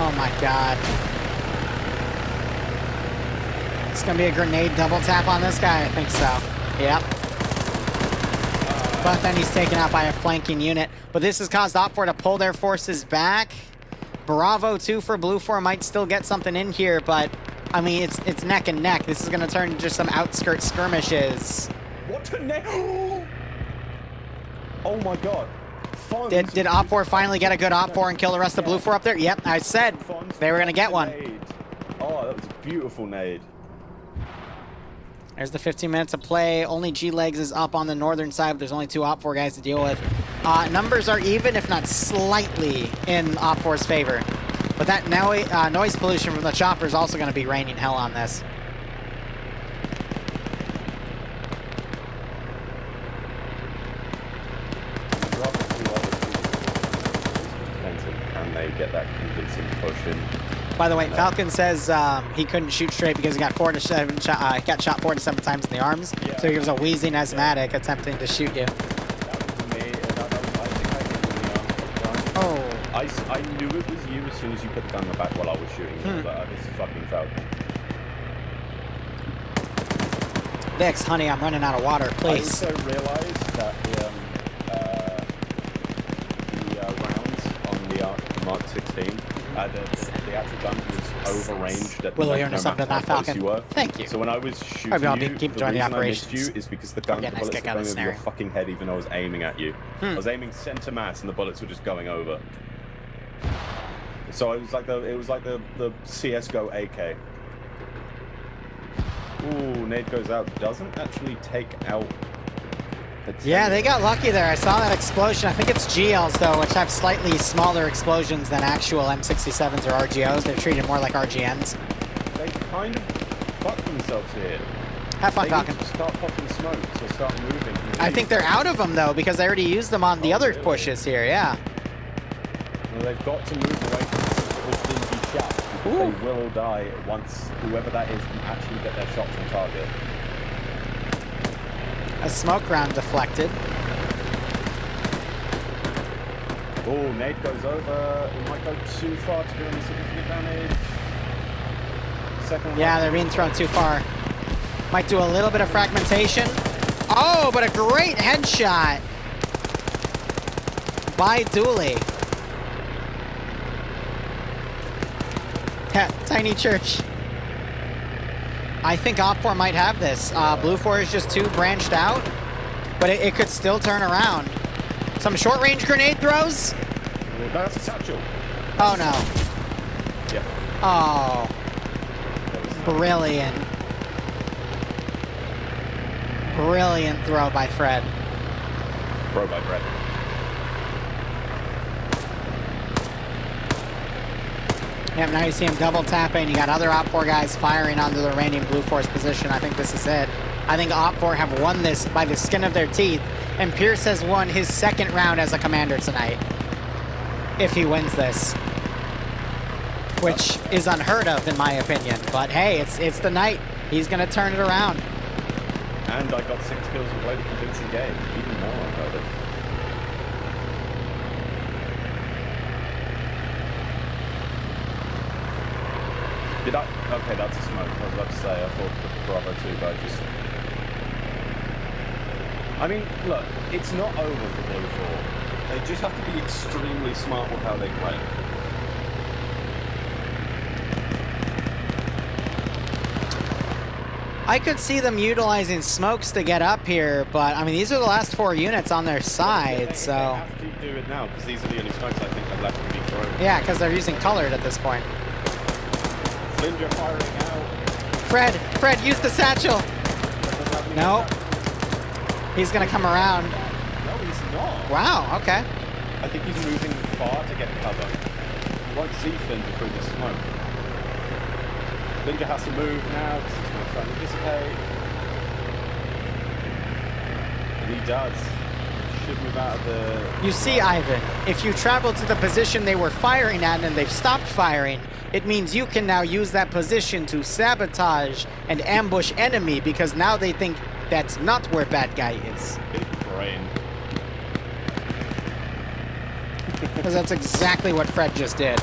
Oh my god. It's gonna be a grenade double tap on this guy, I think so. Yep. But then he's taken out by a flanking unit. But this has caused Op4 to pull their forces back. Bravo 2 for Blue 4 might still get something in here, but I mean, it's neck and neck. This is gonna turn into some outskirt skirmishes. What a neck! Oh my god. Did Op4 finally get a good Op4 and kill the rest of Blue 4 up there? Yep, I said they were going to get one. Oh, that was a beautiful nade. There's the 15 minutes of play. Only G-Legs is up on the northern side, but there's only 2 Op4 guys to deal with. Numbers are even, if not slightly, in Op4's favor. But that noise pollution from the chopper is also going to be raining hell on this. Can they get that convincing push in? By the way, Falcon says he couldn't shoot straight because he got 4 to 7 got shot 4 to 7 times in the arms. Yeah. So he was a wheezing asthmatic attempting to shoot you. That was me. I think I hit in the arm. Oh. I knew it was you as soon as you put the gun in the back while I was shooting you, but this is fucking Falcon. Vix, honey, I'm running out of water, please. I also realized that the rounds on the Mark 16, the actual gun was overranged at Will no you earn something matter to how that, close Falcon? you were. Thank you. So when I was shooting I'll you, keep the joining the reason I missed operations. you is because the gun Getting a bullets kick were out of going the over your snare. fucking head even though I was aiming at you. I was aiming center mass and the bullets were just going over. So it was like the CS:GO AK. Ooh, nade goes out. Doesn't actually take out. Yeah, they got lucky there. I saw that explosion. I think it's GLs, though, which have slightly smaller explosions than actual M67s or RGOs. They're treated more like RGNs. They kind of fucked themselves here. Have fun, They Falcon. need to start popping smokes or start moving. I think they're out of them, though, because they already used them on the other really? pushes here, yeah. Well, they've got to move away from this dingy shot because Ooh. they will die once whoever that is can actually get their shots on target. A smoke round deflected. Oh, nade goes over. It might go too far to do any significant damage. Second one. Yeah, they're being thrown too far. Might do a little bit of fragmentation. Oh, but a great headshot by Dooley. Tiny church. I think Op4 might have this. Blue 4 is just too branched out, but it could still turn around. Some short-range grenade throws. Oh, that's a satchel. Oh, no. Yeah. Oh, brilliant. Brilliant throw by Fred. Bro by Brett. Yep, now you see him double tapping. You got other Op4 guys firing onto the remaining Blue Force position. I think this is it. I think Op4 have won this by the skin of their teeth, and Pierce has won his second round as a commander tonight. If he wins this. Which is unheard of, in my opinion. But hey, it's the night. He's going to turn it around. And I got 6 kills and played a convincing game. Even more, I got it. Did I? Okay, that's a smoke. I was about to say, I thought the Bravo 2 guy just... I mean, look, it's not over for Blue 4. They just have to be extremely smart with how they play. I could see them utilizing smokes to get up here, but I mean, these are the last 4 units on their side, so... They have to do it now, because these are the only smokes I think are left to be thrown. Yeah, because they're using colored at this point. Flinger firing out. Fred, use the satchel. No. He's gonna come around. No, he's not. Wow, okay. I think he's moving far to get cover. You won't see Flinger through the smoke. Flinger has to move now because the smoke's starting to dissipate. He does. Should move out of the... You see, Ivan, if you travel to the position they were firing at and they've stopped firing, it means you can now use that position to sabotage and ambush enemy because now they think that's not where bad guy is. Big brain. Because that's exactly what Fred just did.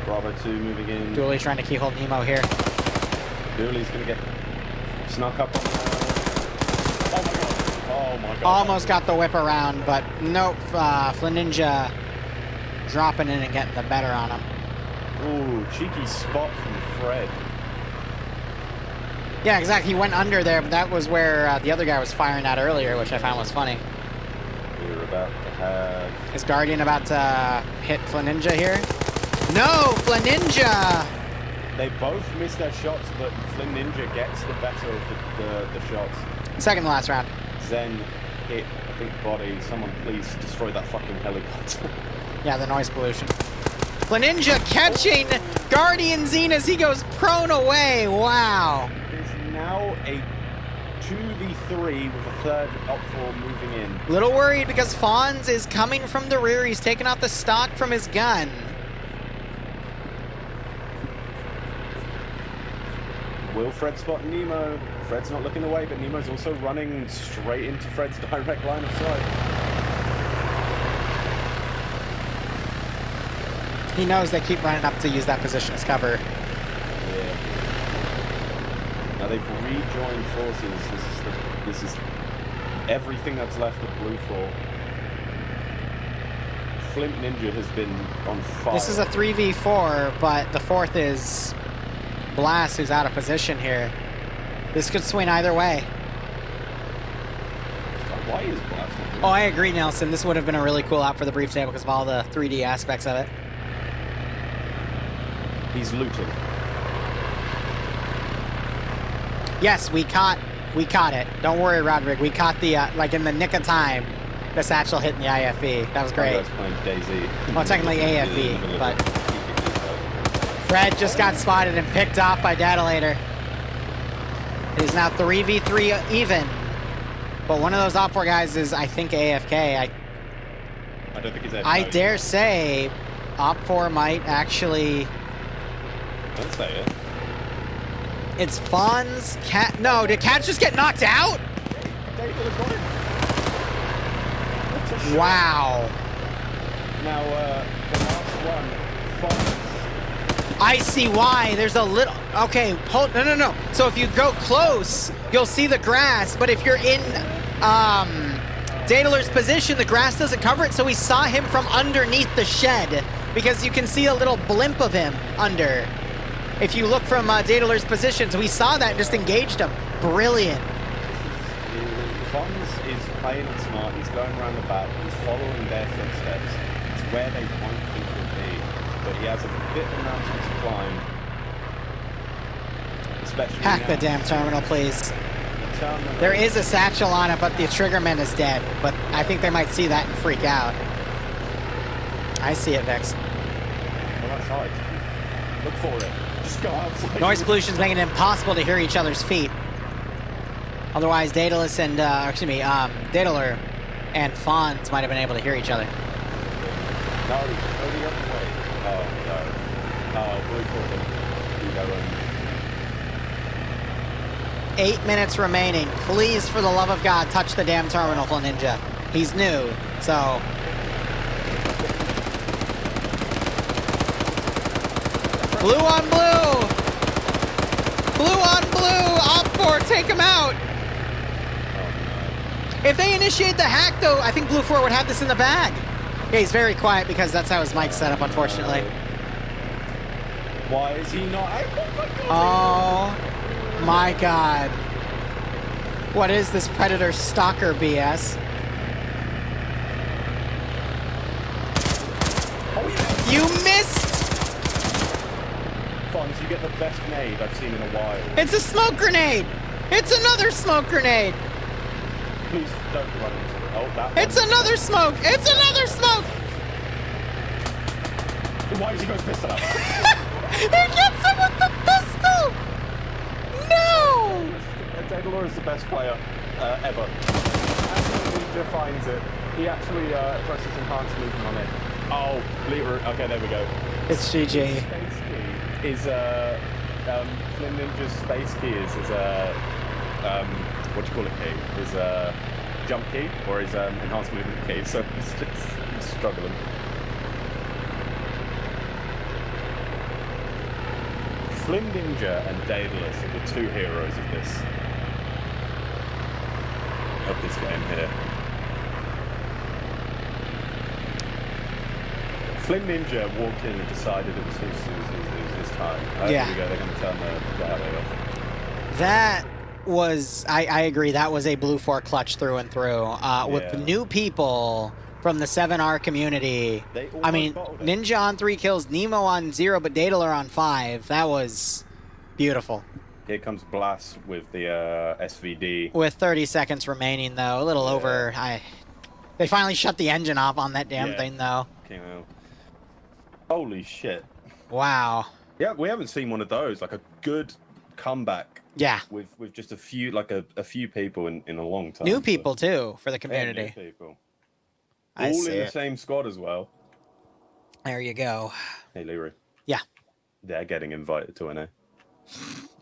Bravo 2 moving in. Dooley trying to keyhole Nemo here. Dooley's gonna get snuck up on Oh my god. Oh my god. Almost got the whip around, but nope. Flaninja dropping in and getting the better on him. Ooh, cheeky spot from Fred. Yeah, exactly. He went under there, but that was where the other guy was firing at earlier, which I found was funny. We're about to have... Is Guardian about to hit Flaninja here? No, Flaninja! They both missed their shots, but Flynn Ninja gets the better of the shots. Second to last round. Zen hit, I think, body. Someone please destroy that fucking helicopter. Yeah, the noise pollution. Flaninja catching Guardian Zine as he goes prone away. Wow. There's now a 2v3 with a third up 4 moving in. Little worried because Fonz is coming from the rear. He's taking out the stock from his gun. Will Fred spot Nemo? Fred's not looking away, but Nemo's also running straight into Fred's direct line of sight. He knows they keep running up to use that position as cover. Yeah. Now they've rejoined forces. This is everything that's left of Blue 4. Flint Ninja has been on fire. This is a 3v4, but the fourth is Blast, who's out of position here. This could swing either way. Why is Blast not doing Oh, I agree, Nelson. This would have been a really cool out for the brief table because of all the 3D aspects of it. He's looting. Yes, we caught it. Don't worry, Roderick. We caught the, like in the nick of time, the satchel hitting the IFE. That was great. I was playing Daisy. Well, technically AFE, but Fred just got spotted and picked off by Dadilator. It is now 3v3 even. But one of those op 4 guys is, I think, AFK. I don't think he's AFK. I dare say op 4 might actually... Don't say it. It's Fonz, Cat... No, did Cat just get knocked out? Wow. Now, the last one, Fonz. I see why. There's a little... Okay, hold... No. So if you go close, you'll see the grass, but if you're in Dadaler's position, the grass doesn't cover it, so we saw him from underneath the shed because you can see a little blimp of him under. If you look from Dadaler's positions, we saw that and just engaged him. Brilliant. Fonz is playing it smart. He's going around the back. He's following their footsteps. It's where they won't think he'll be. But he has a bit of a mountain to climb. Especially Hack the now. damn terminal, please. The terminal. There is a satchel on it, but the triggerman is dead. But I think they might see that and freak out. I see it, Vex. Well, that's hard. Look for it. Just go outside. Noise pollution is making it impossible to hear each other's feet. Otherwise, Daedalus and, Daedalur and Fonz might have been able to hear each other. No, the other way. Oh, no. Oh, Blue 4 do their own. 8 minutes remaining. Please, for the love of God, touch the damn terminal, Full Ninja. He's new, so... Blue on blue! Blue on blue! Op 4, take him out! If they initiate the hack, though, I think Blue 4 would have this in the bag. Yeah, he's very quiet because that's how his mic's set up, unfortunately. Why is he not? Oh my God. Oh my God. What is this Predator Stalker BS? Oh, yeah. You missed! Fonz, you get the best nade I've seen in a while. It's a smoke grenade! It's another smoke grenade! Please don't run into it. Oh, that It's one. another smoke! It's another smoke! Why did he go pistol up? He gets him with the pistol! No! Daedalur is the best player. ever. As the ninja finds it, he actually presses enhanced movement on it. Oh, Liru. Okay, there we go. It's GG. Space key is Flynn Ninja's space key is what do you call it key? Is jump key or is enhanced movement key? So it's just struggling. Flynn Ninja and Daedalus are the two heroes of this game here. Flynn Ninja walked in and decided it was his time. Yeah. Here we go, they're going to turn the highway off. That was, I agree, that was a Blue 4 clutch through and through. With the new people from the 7R community, I mean, Ninja on 3 kills, Nemo on 0, but Daedalus on 5. That was beautiful. Here comes Blast with the SVD. With 30 seconds remaining, though, a little over. They finally shut the engine off on that damn thing, though. Came out. Holy shit. Wow. Yeah, we haven't seen one of those. Like a good comeback. Yeah. With just a few, like a few people in a long time. New people, too, for the community. Yeah, new people. I All see in the it. same squad as well. There you go. Hey, Liru. Yeah. They're getting invited to NA.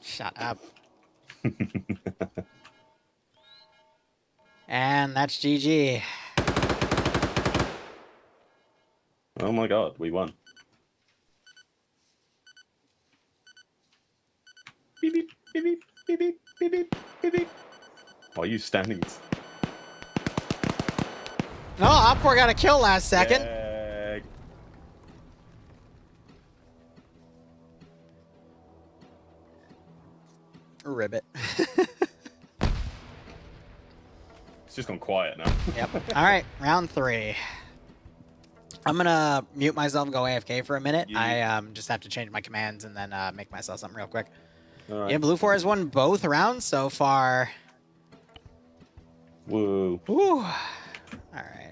Shut up. And that's GG. Oh my god, we won. Beep, beep, beep, beep, beep, beep, beep, beep, beep, beep. Why are you standing? No, Op4 got a kill last second. Yeah. Ribbit. It's just gone quiet now. Yep. All right, round 3. I'm gonna mute myself and go AFK for a minute. I just have to change my commands and then make myself something real quick. All right. Yeah, Blue 4 has won both rounds so far. Woo. Woo. All right.